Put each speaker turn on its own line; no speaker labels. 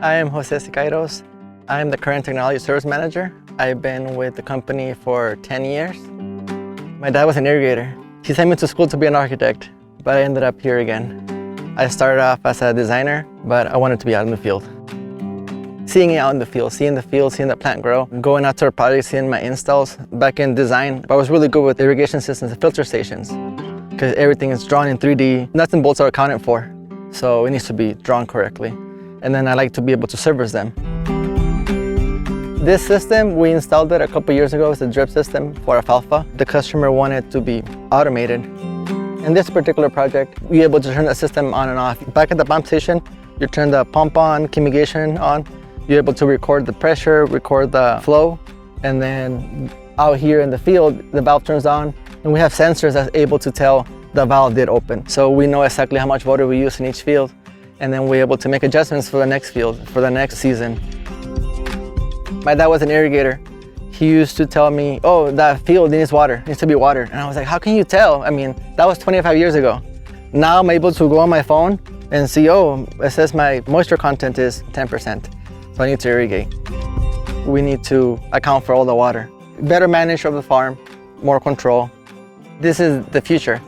I am Jose Sicairos. I am the current technology service manager. I've been with the company for 10 years. My dad was an irrigator. He sent me to school to be an architect, but I ended up here again. I started off as a designer, but I wanted to be out in the field. Seeing it out in the field, seeing the plant grow, going out to our projects, seeing my installs. Back in design, I was really good with irrigation systems and filter stations because everything is drawn in 3D. Nuts and bolts are accounted for, so it needs to be drawn correctly. And then I like to be able to service them. This system, we installed it a couple years ago. It's a drip system for Alfalfa. The customer wanted to be automated. In this particular project, we were able to turn the system on and off. Back at the pump station, you turn the pump on, fumigation on. You're able to record the pressure, record the flow, and then out here in the field, the valve turns on, and we have sensors that's able to tell the valve did open. So we know exactly how much water we use in each field, and then we're able to make adjustments for the next field, for the next season. My dad was an irrigator. He used to tell me, oh, that field needs water, needs to be watered. And I was like, how can you tell? I mean, that was 25 years ago. Now I'm able to go on my phone and see, oh, it says my moisture content is 10%. So I need to irrigate. We need to account for all the water. Better manage of the farm, more control. This is the future.